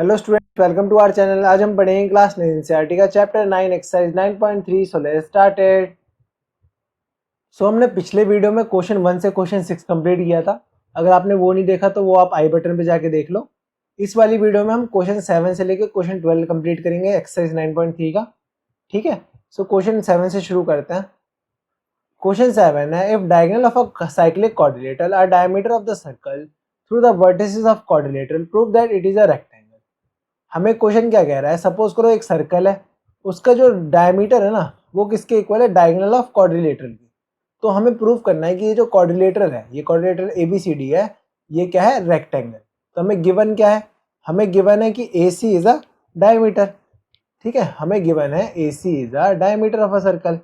Hello student, welcome to our channel. आज हम पढ़ेंगे क्लास 9 एनसीईआरटी का chapter 9 exercise 9.3। So let's started. हमने पिछले वीडियो में क्वेश्चन 1 से क्वेश्चन 6 कंप्लीट किया था। अगर आपने वो नहीं देखा तो वो आप आई बटन पे जाके देख लो। इस वाली वीडियो में हम क्वेश्चन 7 से लेकर क्वेश्चन 12 कंप्लीट करेंगे एक्सरसाइज 9.3 का। ठीक है, सो क्वेश्चन 7 से शुरू करते हैं। क्वेश्चन 7 है, if diagonal of a cyclic quadrilateral are diameter of the circle through the vertices of quadrilateral prove that it is a rectangle. हमें क्वेश्चन क्या कह रहा है, सपोज करो एक सर्कल है, उसका जो डायमीटर है ना वो किसके इक्वल है, डायगोनल ऑफ क्वाड्रिलेटरल की। तो हमें प्रूव करना है कि ये जो क्वाड्रिलेटरल है, ये क्वाड्रिलेटरल एबीसीडी है, ये क्या है, रेक्टेंगल। तो हमें गिवन क्या है, हमें गिवन है कि AC इज अ डायमीटर। ठीक है, हमें गिवन है AC is a diameter of a circle.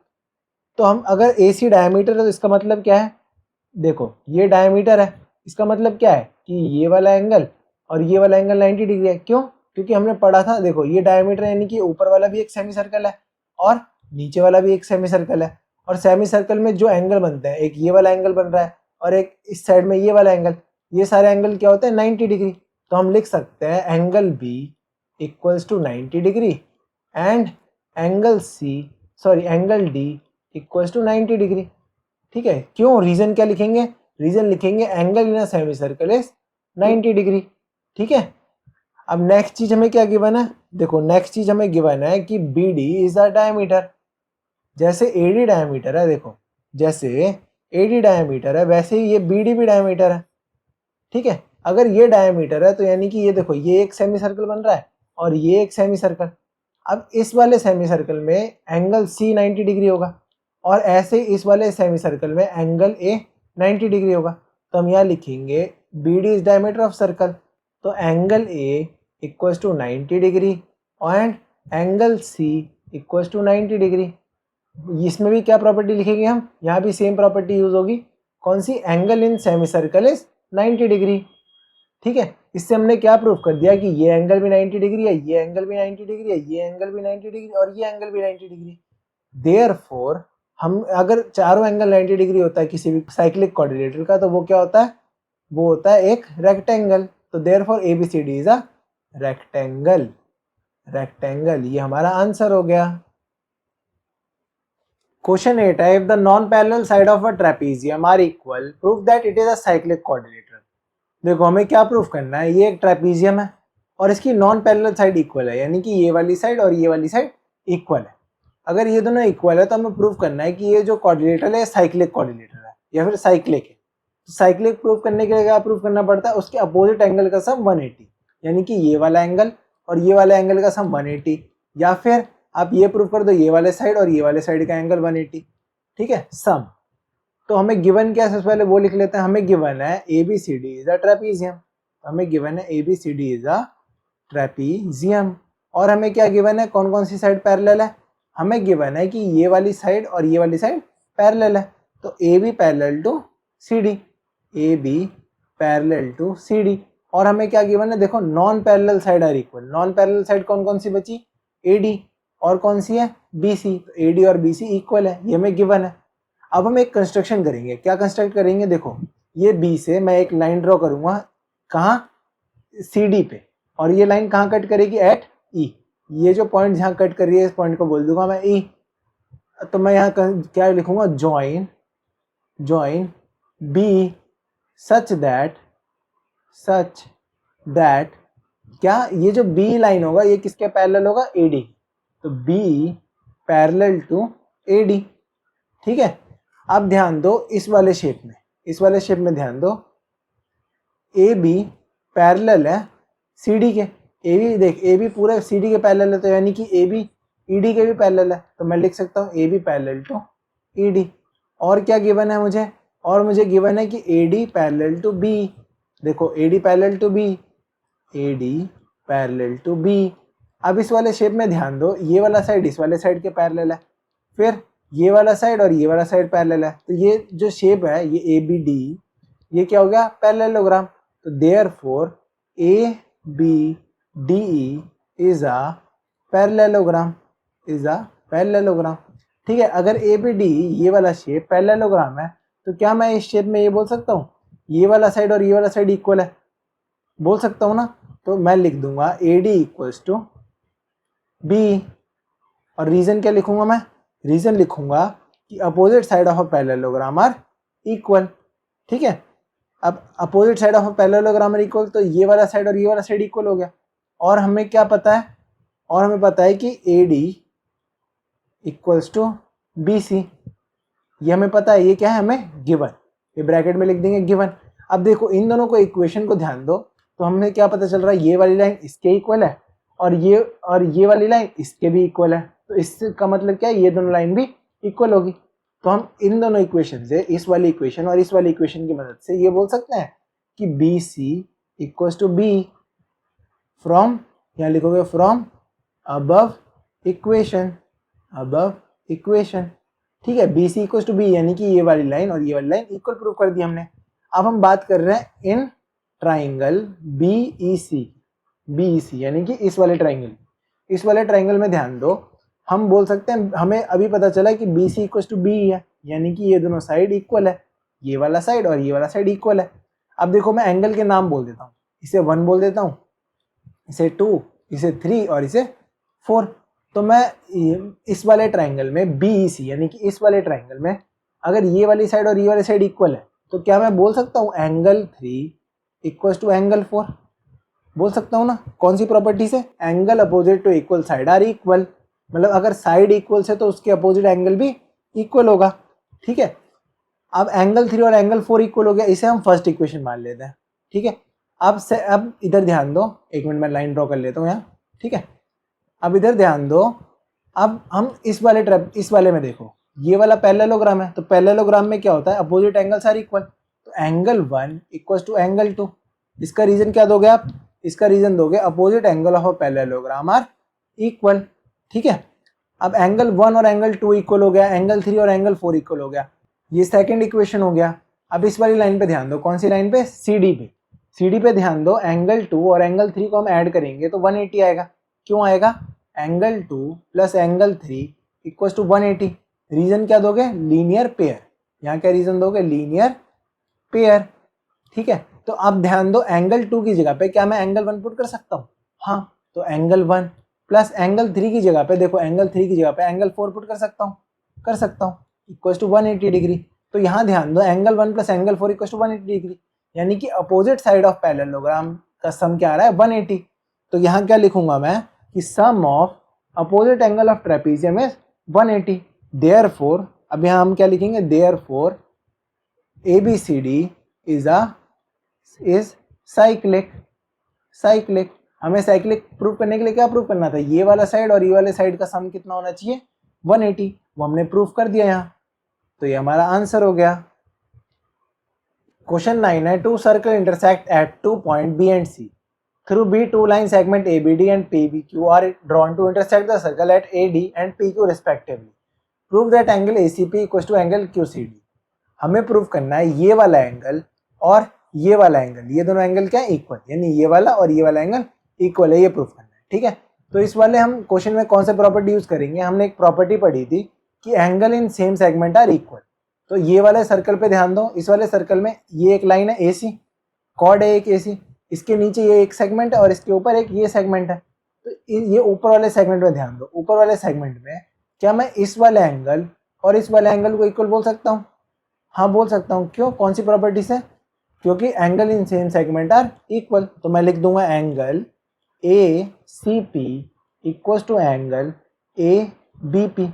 तो हम अगर AC डायमीटर है तो इसका मतलब क्या है, देखो ये डायमीटर है, इसका मतलब क्या है कि ये वाला एंगल और ये वाला एंगल 90 डिग्री है। क्यों? क्योंकि हमने पढ़ा था, देखो ये डायमीटर यानी कि ऊपर वाला भी एक सेमी सर्कल है और नीचे वाला भी एक सेमी सर्कल है। और सेमी सर्कल में जो एंगल बनते हैं, एक ये वाला एंगल बन रहा है और एक इस साइड में ये वाला एंगल, ये सारे एंगल क्या होते हैं, 90 डिग्री। तो हम लिख सकते हैं angle B equals to 90 degree and angle D equals to 90 degree. ठीक है, क्यों, रीजन क्या लिखेंगे, रीजन लिखेंगे angle in a semi circle is 90 degree. ठीक है, अब नेक्स्ट चीज हमें क्या गिवन है, देखो नेक्स्ट चीज हमें गिवन है कि BD इज अ डायमीटर। जैसे AD डायमीटर है, देखो जैसे AD डायमीटर है वैसे ही ये BD भी डायमीटर है। ठीक है, अगर ये डायमीटर है तो यानी कि ये देखो ये एक सेमी सर्कल बन रहा है और ये एक सेमी सर्कल। अब इस वाले सेमी सर्कल में एंगल C 90 डिग्री होगा और ऐसे इस वाले सेमी सर्कल में एंगल A 90 डिग्री होगा। तो हम यहाँ लिखेंगे BD is diameter of circle, तो angle A equals to 90 degree and angle C equals to 90 degree. इसमें भी क्या प्रॉपर्टी लिखेंगे हम, यहाँ भी सेम प्रॉपर्टी यूज होगी। कौन सी, angle in semi circle is 90 degree. ठीक है, इससे हमने क्या प्रूव कर दिया कि ये एंगल भी 90 डिग्री है, ये एंगल भी 90 डिग्री है, ये एंगल भी 90 डिग्री और ये एंगल भी 90 डिग्री। देयरफॉर हम अगर चारों एंगल 90 डिग्री होता है किसी भी साइक्लिक क्वाड्रिलेटरल का, तो वो क्या होता है, वो होता है एक रेक्टेंगल। तो therefore ABCD is a rectangle. Rectangle, ये हमारा आंसर हो गया। क्वेश्चन 8 है, if the non parallel side of a trapezium are equal prove that it is a cyclic quadrilateral. देखो हमें क्या प्रूफ करना है, ये एक ट्रेपीजियम है और इसकी नॉन पैरेलल साइड इक्वल है, यानी कि ये वाली साइड और ये वाली साइड इक्वल है। अगर ये दोनों इक्वल है तो हमें प्रूफ करना है कि ये जो क्वाड्रिलेटरल है साइक्लिक क्वाड्रिलेटरल है या फिर साइक्लिक है। तो साइक्लिक प्रूफ करने के लिए क्या प्रूफ करना पड़ता है, उसके अपोजिट एंगल का सम 180, यानी कि ये वाला एंगल और ये वाला एंगल का सम 180। या फिर आप ये प्रूफ कर दो ये वाले साइड और ये वाले साइड का एंगल 180। ठीक है, सम। तो हमें गिवन क्या है, सबसे पहले वो लिख लेते हैं। हमें गिवन है ABCD इज अ ट्रेपीजियम। हमें गिवन है ABCD इज अ ट्रेपीजियम। और हमें क्या गिवन है, कौन कौन सी साइड पैरेलल है, हमें गिवन है कि ये वाली साइड और ये वाली साइड पैरेलल है। तो AB parallel to CD, AB parallel to CD। और हमें क्या गिवन है, देखो non parallel side are equal. Non parallel side कौन कौन सी बची, AD और कौन सी है, BC। तो AD और BC इक्वल है, ये हमें गिवन है। अब हम एक कंस्ट्रक्शन करेंगे, क्या कंस्ट्रक्ट करेंगे, देखो ये B से मैं एक लाइन ड्रॉ करूंगा, कहाँ, CD पे, और ये लाइन कहाँ कट करेगी, एट E। ये जो पॉइंट जहाँ कट कर रही है इस पॉइंट को बोल दूंगा मैं E। तो मैं यहाँ क्या लिखूंगा, ज्वाइन B सच दैट क्या, ये जो B लाइन होगा ये किसके पैरेलल होगा, AD। तो B पैरेलल टू AD। ठीक है, अब ध्यान दो इस वाले शेप में, इस वाले शेप में ध्यान दो, AB पैरेलल है CD के। AB देख, AB पूरा CD के पैरेलल है, तो यानी कि AB ED के भी पैरेलल है। तो मैं लिख सकता हूँ AB पैरेलल टू ED। और क्या गिवन है मुझे, और मुझे गिवन है कि AD पैरेलल टू B। देखो AD parallel to B, AD parallel to B। अब इस वाले शेप में ध्यान दो, ये वाला साइड इस वाले साइड के पैरेलल है, फिर ये वाला साइड और ये वाला साइड पैरेलल है। तो ये जो शेप है ये ABD, ये क्या हो गया, पैरेललोग्राम। तो therefore ABDE is a parallelogram, ठीक है, अगर ABD ये वाला शेप पैरेललोग्राम है तो क्या मैं इस शेप में ये बोल सकता हूँ ये वाला साइड और ये वाला साइड इक्वल है, बोल सकता हूँ ना। तो मैं लिख दूंगा A D equals to B. और रीजन क्या लिखूंगा मैं? रीजन लिखूंगा कि opposite side of a parallelogram are equal. ठीक है, अब opposite side of a parallelogram are equal, तो ये वाला साइड और ये वाला साइड इक्वल हो गया। और हमें क्या पता है? और हमें पता है कि A D equals to B C, ये हमें पता है। ये क्या है? हमें गिवन, ये ब्रैकेट में लिख देंगे गिवन। अब देखो इन दोनों को इक्वेशन को ध्यान दो, तो हमें क्या पता चल रहा है? ये वाली लाइन इसके इक्वल है और ये वाली लाइन इसके भी इक्वल है। तो इसका मतलब क्या है? ये दोनों लाइन भी इक्वल होगी। तो हम इन दोनों इक्वेशन से, इस वाली इक्वेशन और इस वाली इक्वेशन की मदद से ये बोल सकते हैं कि B C equals to B from, यहाँ लिखोगे from above equation, above equation. ठीक है, B C equals to B, यानी कि ये वाली लाइन और ये वाली लाइन इक्वल प्रूव कर दी हमने। अब हम बात कर रहे हैं इन ट्राइंगल बी ई सी, यानी कि इस वाले ट्राइंगल। इस वाले ट्राइंगल में ध्यान दो, हम बोल सकते हैं, हमें अभी पता चला कि B C equals to B है, यानी कि ये दोनों साइड इक्वल है, ये वाला साइड और ये वाला साइड इक्वल है। अब देखो मैं एंगल के नाम बोल देता हूँ, इसे 1 बोल देता हूँ, इसे 2, इसे 3 और इसे 4। तो मैं इस वाले ट्राइंगल में बी ई सी, यानी कि इस वाले ट्राइंगल में अगर ये वाली साइड और ये वाली साइड इक्वल है, तो क्या मैं बोल सकता हूँ एंगल 3 इक्वल्स टू एंगल 4? बोल सकता हूँ ना। कौन सी प्रॉपर्टी से? Angle opposite to equal side are equal, मतलब अगर साइड इक्वल से तो उसके अपोजिट एंगल भी इक्वल होगा। ठीक है, अब एंगल 3 और एंगल 4 इक्वल हो गया, इसे हम फर्स्ट इक्वेशन मान लेते हैं। ठीक है, अब इधर ध्यान दो, एक मिनट मैं लाइन ड्रॉ कर लेता हूँ यहाँ। ठीक है, अब इधर ध्यान दो, अब हम इस वाले में देखो, ये वाला पैरेललोग्राम है, तो पैरेललोग्राम में क्या होता है? Opposite angles are equal. तो एंगल 1 इक्वल्स टू एंगल 2। इसका रीजन क्या दोगे आप? इसका रीजन दोगे opposite angle of a parallelogram are equal. ठीक है, अब एंगल 1 और एंगल 2 इक्वल हो गया, एंगल 3 और एंगल 4 इक्वल हो गया, ये सेकंड इक्वेशन हो गया। अब इस वाली लाइन पे ध्यान दो, कौन सी लाइन पे? CD पे। CD पे ध्यान दो, एंगल 2 और एंगल 3 को हम ऐड करेंगे तो 180 आएगा। क्यों आएगा? Angle 2 plus angle 3 equals to 180। Reason क्या दोगे? Linear pair. यहाँ क्या रीजन दोगे? Linear pair. ठीक है, तो अब ध्यान दो, एंगल 2 की जगह पे क्या मैं एंगल 1 पुट कर सकता हूँ? हाँ, तो एंगल 1 प्लस एंगल 3 की जगह पे, देखो एंगल 3 की जगह पे एंगल 4 पुट कर सकता हूँ, इक्वल्स टू 180 डिग्री। तो यहाँ ध्यान दो, angle 1 plus angle 4 equals to 180 degree, यानी कि अपोजिट साइड ऑफ पैरेललोग्राम का सम क्या आ रहा है? 180। तो यहाँ क्या लिखूंगा मैं कि sum of opposite angle of trapezium is 180। Therefore, अब यहाँ हम क्या लिखेंगे? Therefore ABCD is cyclic. हमें साइक्लिक प्रूव करने के लिए क्या प्रूव करना था? ये वाला साइड और ये वाले साइड का सम कितना होना चाहिए? 180। वो हमने प्रूव कर दिया यहाँ, तो ये हमारा आंसर हो गया। क्वेश्चन 9 है, 2 circle intersect at 2 point B and C. Through B, 2 line segment ABD and PBQ are drawn to intersect the circle at AD and PQ respectively. Prove that angle ACP equals to angle QCD. हमें prove करना है ये वाला angle और ये वाला angle, ये दोनों एंगल क्या है? इक्वल, यानी ये वाला और ये वाला एंगल इक्वल है, ये प्रूव करना है। ठीक है, तो इस वाले हम क्वेश्चन में कौन सा प्रॉपर्टी यूज करेंगे? हमने एक प्रॉपर्टी पढ़ी थी कि angle in same segment are equal. तो ये वाले सर्कल पे ध्यान दो, इस वाले सर्कल में ये एक लाइन है AC, कॉर्ड है एक AC, इसके नीचे ये एक सेगमेंट है और इसके ऊपर एक ये सेगमेंट है। तो ये ऊपर वाले सेगमेंट में ध्यान दो, ऊपर वाले सेगमेंट में क्या मैं इस वाले एंगल और इस वाले एंगल को इक्वल बोल सकता हूँ? हाँ बोल सकता हूँ। क्यों? कौन सी प्रॉपर्टी से? क्योंकि angle in same segment are equal. तो मैं लिख दूंगा angle ACP equals to angle ABP।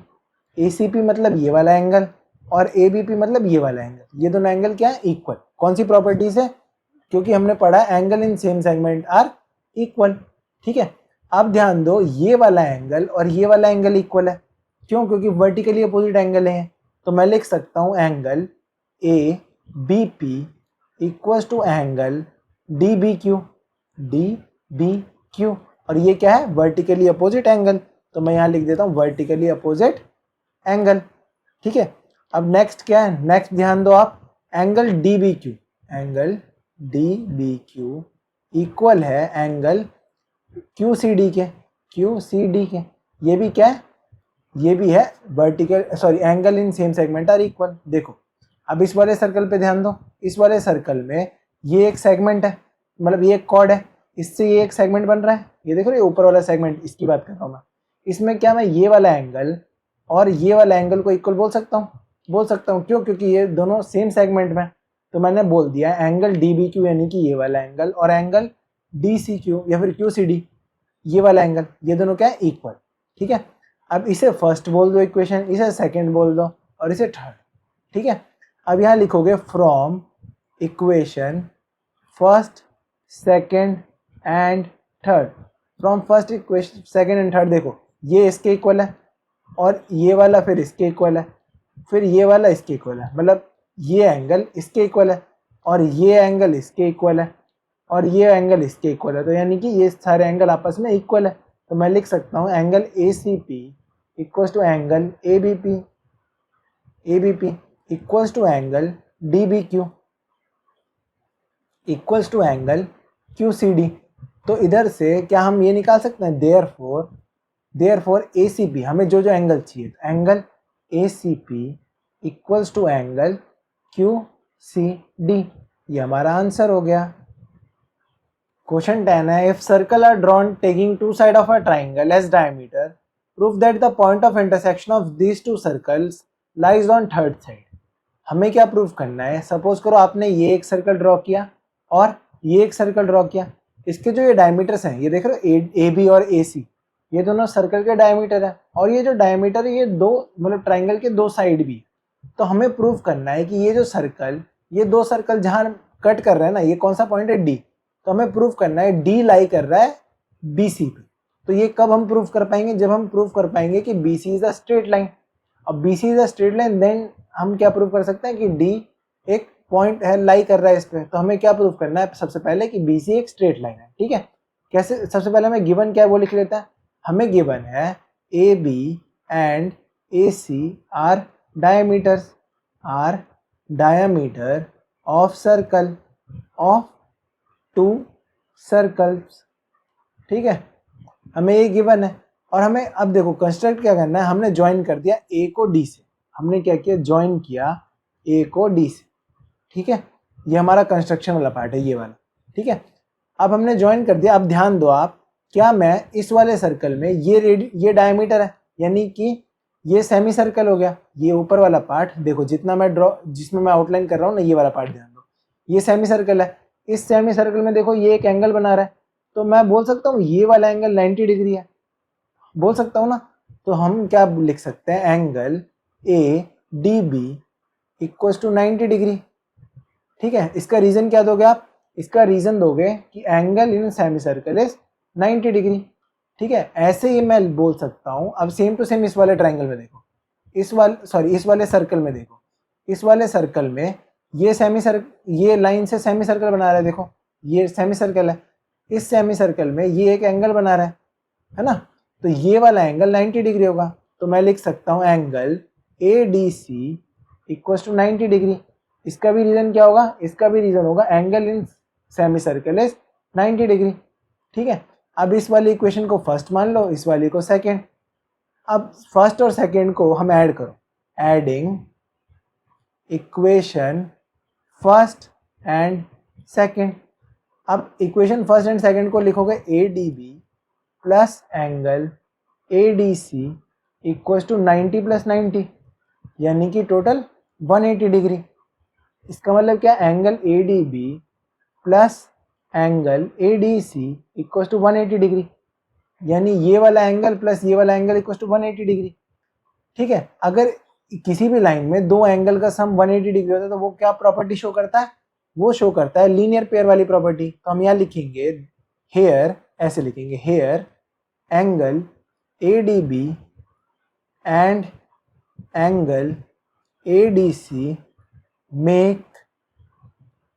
ACP मतलब ये वाला एंगल और ABP मतलब ये वाला एंगल, ये दोनों एंगल क्या है? इक्वल। कौन सी प्रॉपर्टी से? क्योंकि हमने पढ़ा angle in same segment are equal. ठीक है, अब ध्यान दो, ये वाला एंगल और ये वाला एंगल इक्वल है। क्यों? क्योंकि वर्टिकली अपोजिट एंगल है। तो मैं लिख सकता हूँ angle ABP equals to angle DBQ। और ये क्या है? Vertically opposite angle. तो मैं यहाँ लिख देता हूँ वर्टिकली अपोजिट एंगल। ठीक है, अब नेक्स्ट क्या है? नेक्स्ट ध्यान दो आप, angle DBQ। Angle DBQ equal है एंगल QCD के। ये भी क्या है? ये भी है vertical, sorry, angle in same segment are equal. देखो अब इस वाले सर्कल पे ध्यान दो, इस वाले सर्कल में ये एक सेगमेंट है, मतलब ये एक कॉर्ड है, इससे ये एक सेगमेंट बन रहा है, ये देखो ये ऊपर वाला सेगमेंट, इसकी बात कर रहा हूँ मैं। इसमें क्या मैं ये वाला एंगल और ये वाला एंगल को इक्वल बोल सकता हूँ? बोल सकता हूँ, क्यों? क्योंकि ये दोनों सेम सेगमेंट में। तो मैंने बोल दिया एंगल डी बी क्यू यानी कि ये वाला एंगल और एंगल डी सी क्यू या फिर क्यू सी डी ये वाला एंगल, ये दोनों क्या है? इक्वल। ठीक है, अब इसे फर्स्ट बोल दो इक्वेशन, इसे सेकंड बोल दो और इसे थर्ड। ठीक है, अब यहाँ लिखोगे from equation first second and third. From first equation second and third, देखो ये इसके इक्वल है और ये वाला फिर इसके इक्वल है, फिर ये वाला इसके इक्वल है, मतलब ये एंगल इसके इक्वल है और ये एंगल इसके इक्वल है और ये एंगल इसके इक्वल है। तो यानी कि ये सारे एंगल आपस में इक्वल है। तो मैं लिख सकता हूँ angle A C P equals to angle A B P equals to angle D B Q equals to angle Q C D. तो इधर से क्या हम ये निकाल सकते हैं, therefore A C P, हमें जो जो एंगल चाहिए, तो angle A C P equals to angle Q C D, ये हमारा आंसर हो गया। क्वेश्चन 10 है, if circle are drawn taking to side of a triangle as diameter, prove that the point of intersection of these two circles lies on third side. हमें क्या prove करना है? Suppose करो आपने ये एक सर्कल ड्रॉ किया और ये एक सर्कल ड्रॉ किया, इसके जो ये डायमीटर्स हैं, ये देख रहे हो ए बी और ए सी, ये दोनों सर्कल के डायमीटर है और ये जो डायमीटर है ये दो, मतलब ट्राइंगल के दो साइड भी। तो हमें प्रूव करना है कि ये जो सर्कल, ये दो सर्कल जहां कट कर रहे हैं ना, ये कौन सा पॉइंट है? डी। तो हमें प्रूव करना है डी लाई कर रहा है बी सी पे। तो ये कब हम प्रूव कर पाएंगे? जब हम प्रूव कर पाएंगे कि B C is a straight line. अब B C is a straight line, then हम क्या प्रूव कर सकते हैं कि डी एक पॉइंट है, लाई कर रहा है इस पे। तो हमें क्या प्रूव करना है? सबसे पहले कि बी सी एक स्ट्रेट लाइन है। ठीक है, कैसे? सबसे पहले हमें गिवन क्या है वो लिख लेते हैं। हमें गिवन है A B and A C are diameter of circle of two circles. ठीक है, हमें ये गिवन है और हमें अब देखो कंस्ट्रक्ट क्या करना है। हमने ज्वाइन कर दिया ए को डी से, हमने क्या किया? ज्वाइन किया ए को डी से। ठीक है, ये हमारा कंस्ट्रक्शन वाला पार्ट है, ये वाला। ठीक है, अब हमने ज्वाइन कर दिया। अब ध्यान दो आप, क्या मैं इस वाले सर्कल में ये डायमीटर है, यानी कि ये सेमी सर्कल हो गया। ये ऊपर वाला पार्ट देखो, जितना मैं ड्रॉ, जिसमें मैं आउटलाइन कर रहा हूँ ना, ये वाला पार्ट ध्यान दो, ये सेमी सर्कल है। इस सेमी सर्कल में देखो ये एक एंगल बना रहा है, तो मैं बोल सकता हूँ ये वाला एंगल 90 डिग्री है, बोल सकता हूँ ना। तो हम क्या लिख सकते हैं? Angle A D B equals to 90 degree. ठीक है, इसका रीजन क्या दोगे आप? इसका रीजन दोगे कि angle in semi circle is 90 degree. ठीक है, ऐसे ही मैं बोल सकता हूँ। अब सेम टू सेम इस वाले ट्राइंगल में देखो, इस वाले सर्कल में देखो, इस वाले सर्कल में ये लाइन से सेमी सर्कल बना रहा है। देखो ये सेमी सर्कल है, इस सेमी सर्कल में ये एक एंगल बना रहा है ना। तो ये वाला एंगल 90 डिग्री होगा। तो मैं लिख सकता हूँ angle A D C equals to 90 degree. इसका भी रीजन क्या होगा? इसका भी रीजन होगा angle in semi circle is 90 degree. ठीक है, अब इस वाली इक्वेशन को फर्स्ट मान लो, इस वाली को सेकेंड। अब फर्स्ट और सेकेंड को हम ऐड करो, adding equation first and second. अब इक्वेशन फर्स्ट एंड सेकेंड को लिखोगे A D B plus angle A D C equals to 90 plus 90, यानी कि टोटल 180 डिग्री। इसका मतलब क्या? Angle A D B plus angle A D C equals to 180 degree, यानी ये वाला एंगल प्लस ये वाला एंगल इक्वल्स टू 180 डिग्री। ठीक है, अगर किसी भी लाइन में दो एंगल का सम 180 डिग्री होता है तो वो क्या प्रॉपर्टी शो करता है? वो शो करता है लीनियर पेयर वाली प्रॉपर्टी। तो हम यहाँ लिखेंगे हेयर, ऐसे लिखेंगे here angle A D B and angle A D C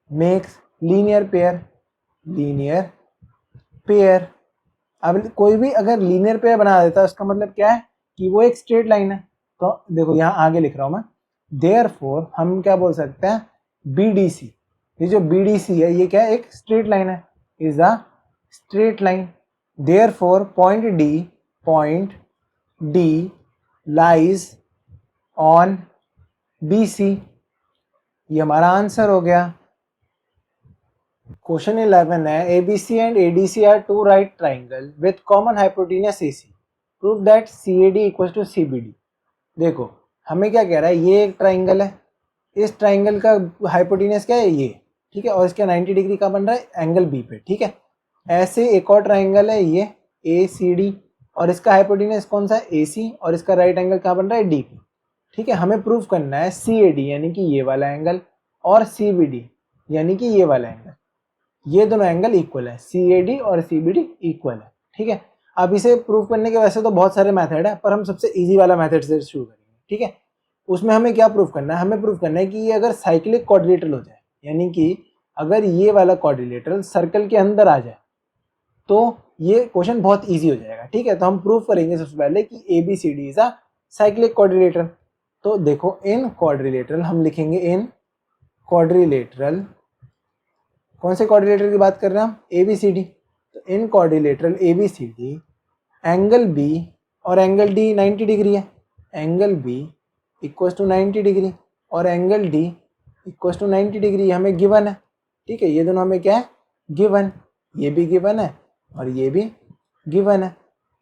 makes linear pair. अब कोई भी अगर लीनियर पेयर बना देता है उसका मतलब क्या है? कि वो एक स्ट्रेट लाइन है। तो देखो यहाँ आगे लिख रहा हूँ मैं, देयरफॉर हम क्या बोल सकते हैं? बी डी सी, ये जो बी डी सी है ये क्या है? एक स्ट्रेट लाइन है, is a straight line. Therefore point D lies on B C, ये हमारा आंसर हो गया। क्वेश्चन 11 है ABC and ADC are two right triangle with common hypotenuse AC, prove that CAD equal to CBD। देखो हमें क्या कह रहा है, ये एक ट्राइंगल है, इस ट्राइंगल का हाइपोटेन्यूज क्या है ये, ठीक है, और इसका 90 डिग्री का बन रहा है एंगल बी पे, ठीक है। ऐसे एक और ट्राइंगल है ये ACD, और इसका हाइपोटेन्यूज कौन सा है AC, और इसका राइट एंगल कहाँ बन रहा है DP, ठीक है। हमें प्रूव करना है CAD यानी कि ये वाला एंगल और CBD यानी कि ये वाला एंगल, ये दोनों एंगल इक्वल है, CAD और CBD इक्वल है, ठीक है। अब इसे प्रूव करने के वैसे तो बहुत सारे मेथड है, पर हम सबसे इजी वाला मेथड से शुरू करेंगे, ठीक है। उसमें हमें क्या प्रूव करना है, हमें प्रूव करना है कि ये अगर साइक्लिक क्वाड्रिलेटरल हो जाए, यानी कि अगर ये वाला क्वाड्रिलेटरल सर्कल के अंदर आ जाए तो ये क्वेश्चन बहुत इजी हो जाएगा, ठीक है। तो हम प्रूव करेंगे सबसे पहले कि ABCD is a cyclic quadrilateral. तो देखो इन क्वाड्रिलेटरल हम लिखेंगे इन क्वाड्रिलेटरल, कौन से क्वाड्रिलेटरल की बात कर रहे हैं हम, ABCD। तो in quadrilateral ABCD angle B और एंगल D 90 डिग्री है, angle B equal to 90 degree और angle D equal to 90 degree हमें गिवन है, ठीक है। ये दोनों हमें क्या है गिवन, ये भी गिवन है और ये भी गिवन है।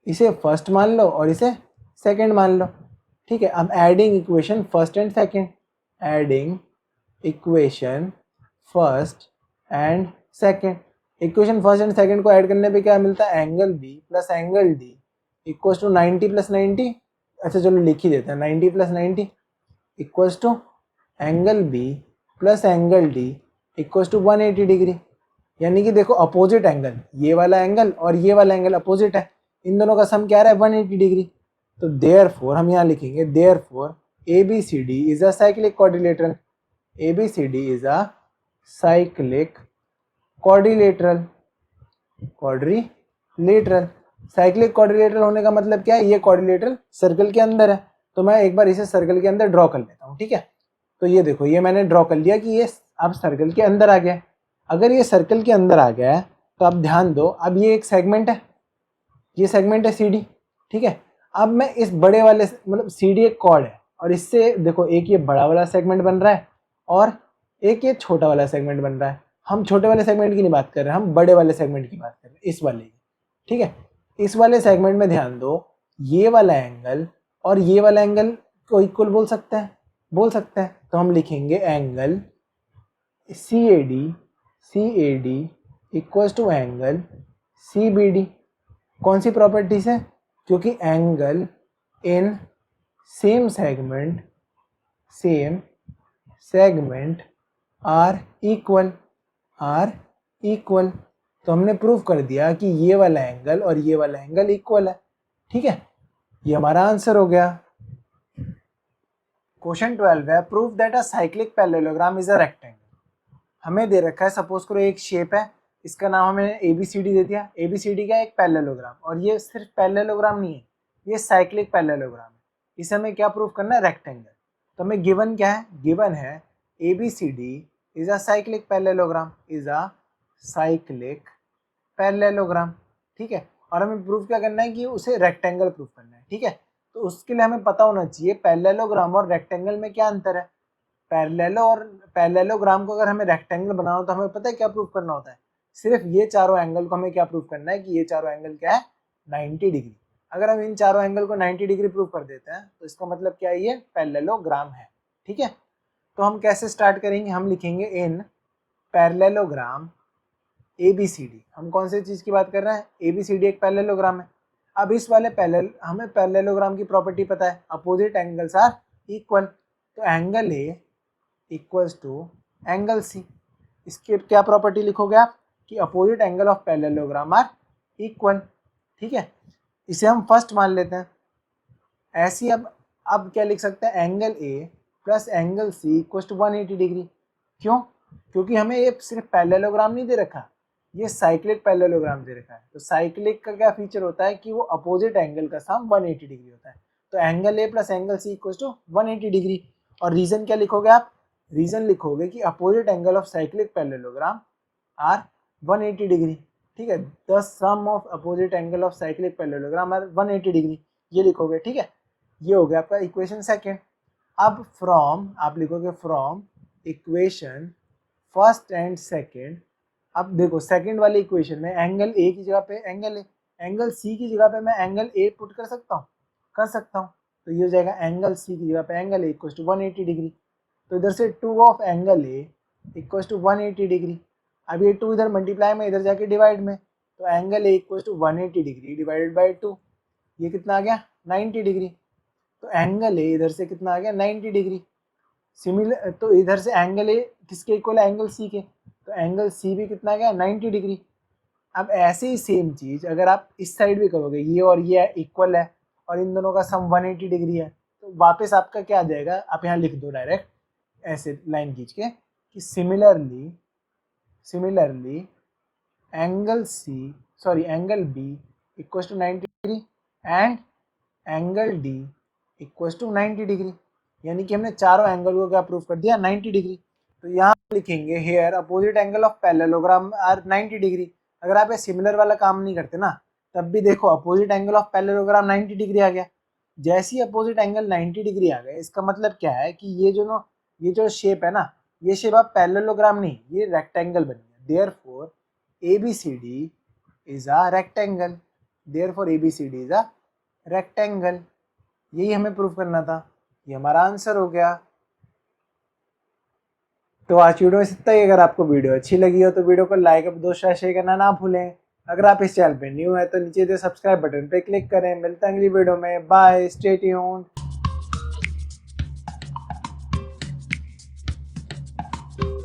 इसे फर्स्ट मान लो और इसे सेकंड मान लो, ठीक है। अब adding equation first and second, adding equation first and second, equation first and second को ऐड करने पे क्या मिलता है, angle B plus angle D equal to 90 plus 90, अच्छा चलो लिख ही देते हैं, 90 plus 90 equal to angle B plus angle D equal to 180 degree. यानी कि देखो अपोजिट एंगल, ये वाला एंगल और ये वाला एंगल अपोजिट है, इन दोनों का सम क्या आ रहा है 180 डिग्री। तो देयरफॉर हम यहाँ लिखेंगे therefore ABCD is a cyclic quadrilateral, ABCD is a cyclic quadrilateral, quadrilateral cyclic quadrilateral होने का मतलब क्या है, ये क्वाड्रिलेटरल सर्कल के अंदर है। तो मैं एक बार इसे सर्कल के अंदर ड्रॉ कर लेता हूँ, ठीक है। तो ये देखो ये मैंने ड्रॉ कर लिया कि ये अब सर्कल के अंदर आ गया। अगर ये सर्कल के अंदर आ गया है तो अब ध्यान दो, अब ये एक सेगमेंट है, ये सेगमेंट है CD, ठीक है। अब मैं इस बड़े वाले मतलब CD एक कॉर्ड है और इससे देखो एक ये बड़ा वाला सेगमेंट बन रहा है और एक ये छोटा वाला सेगमेंट बन रहा है। हम छोटे वाले सेगमेंट की नहीं बात कर रहे हैं, हम बड़े वाले सेगमेंट की बात कर रहे हैं, इस वाले की, ठीक है। इस वाले सेगमेंट में ध्यान दो, ये वाला एंगल और ये वाला एंगल को इक्वल बोल सकते हैं, बोल सकते हैं। तो हम लिखेंगे angle CAD equal to angle CBD। कौन सी प्रॉपर्टी से, क्योंकि angle in same segment are equal, तो हमने प्रूव कर दिया कि ये वाला एंगल और ये वाला एंगल इक्वल है, ठीक है। ये हमारा आंसर हो गया। क्वेश्चन 12 है prove that a cyclic parallelogram is a rectangle. हमें दे रखा है, सपोज करो एक शेप है, इसका नाम हमें ABCD दे दिया, ABCD का एक पैरेललोग्राम, और ये सिर्फ पैरेललोग्राम नहीं है, ये साइक्लिक पैरेललोग्राम है। इसे हमें क्या प्रूव करना है, रेक्टेंगल। तो हमें गिवन क्या है, गिवन है ABCD is a cyclic parallelogram, is a cyclic parallelogram, ठीक है। और हमें प्रूफ क्या करना है कि उसे रेक्टेंगल प्रूफ करना है, ठीक है। तो उसके लिए हमें पता होना चाहिए पैरेललोग्राम और रेक्टेंगल में क्या अंतर है। पैरेललोग्राम को अगर हमें रेक्टेंगल बनाना हो तो हमें पता है क्या प्रूफ करना होता है, सिर्फ ये चारों एंगल को हमें क्या प्रूफ करना है कि ये चारों एंगल क्या है 90 डिग्री। अगर हम इन चारों एंगल को 90 डिग्री प्रूफ कर देते हैं तो इसका मतलब क्या है, ये पैरेललोग्राम है, ठीक है। तो हम कैसे स्टार्ट करेंगे, हम लिखेंगे इन पैरेललोग्राम ABCD। हम कौन सी चीज की बात कर रहे हैं, ABCD एक पैरेललोग्राम है। अब इस वाले हमें पैरेललोग्राम की प्रॉपर्टी पता है, अपोजिट एंगल्स आर इक्वल। तो angle A equals to angle C। इसकी क्या प्रॉपर्टी लिखोगे आप कि opposite angle of parallelogram are equal, ठीक है। इसे हम फर्स्ट मान लेते हैं। ऐसी अब क्या लिख सकते हैं, angle A plus angle C equals to 180 degree. क्यों, क्योंकि हमें ये सिर्फ पैरेललोग्राम नहीं दे रखा, ये साइक्लिक पैरेललोग्राम दे रखा है। तो साइक्लिक का क्या फीचर होता है कि वो अपोजिट एंगल का सम 180 डिग्री होता है। तो angle A plus angle C equals to 180 degree. और रीजन क्या लिखोगे आप, रीजन लिखोगे कि opposite angle of cyclic parallelogram are 180 degree, ठीक है। The sum of opposite angle of cyclic parallelogram are 180 degree, ये लिखोगे, ठीक है। ये हो गया आपका इक्वेशन सेकंड। अब फ्रॉम आप लिखोगे from equation first and second अब देखो सेकंड वाली इक्वेशन में एंगल ए की जगह पे एंगल सी की जगह पे मैं एंगल ए पुट कर सकता हूँ, तो ये हो जाएगा एंगल सी की जगह पे angle A equal to 180 degree. तो इधर से 2 of angle A equal to 180 degree. अब ये 2 इधर मल्टीप्लाई में, इधर जाके डिवाइड में, तो angle A equal to 180 degree divided by 2, ये कितना आ गया 90 डिग्री। तो एंगल ए इधर से कितना आ गया 90 डिग्री। सिमिलर तो इधर से एंगल ए किसके इक्वल है, एंगल सी के, तो एंगल सी भी कितना आ गया 90 डिग्री। अब ऐसे ही सेम चीज़ अगर आप इस साइड भी करोगे, ये और ये इक्वल है और इन दोनों का सम 180 डिग्री है, तो वापस आपका क्या आ जाएगा, आप यहाँ लिख दो डायरेक्ट ऐसे लाइन खींच के कि similarly angle B equal to 90 degree and angle D equal to 90 degree. यानी कि हमने चारों एंगल को क्या प्रूव कर दिया 90 डिग्री। तो यहाँ लिखेंगे here opposite angle of parallelogram are 90 degree. अगर आप ये सिमिलर वाला काम नहीं करते ना, तब भी देखो opposite angle of parallelogram 90 degree आ गया। जैसे ही अपोजिट एंगल 90 डिग्री आ गया, इसका मतलब क्या है कि ये जो शेप है ना, ये शेप आप पैरेललोग्राम नहीं, ये रेक्टेंगल बन गया। Therefore ABCD is a rectangle, यही हमें प्रूफ करना था। ये हमारा आंसर हो गया। तो आज वीडियो में इतना ही। अगर आपको वीडियो अच्छी लगी हो तो वीडियो को लाइक और दोस्तों शेयर करना ना भूलें। अगर आप इस चैनल पे न्यू है तो नीचे दे सब्सक्राइब बटन पे क्लिक करें। मिलते हैं अगली वीडियो में। Bye, stay tuned.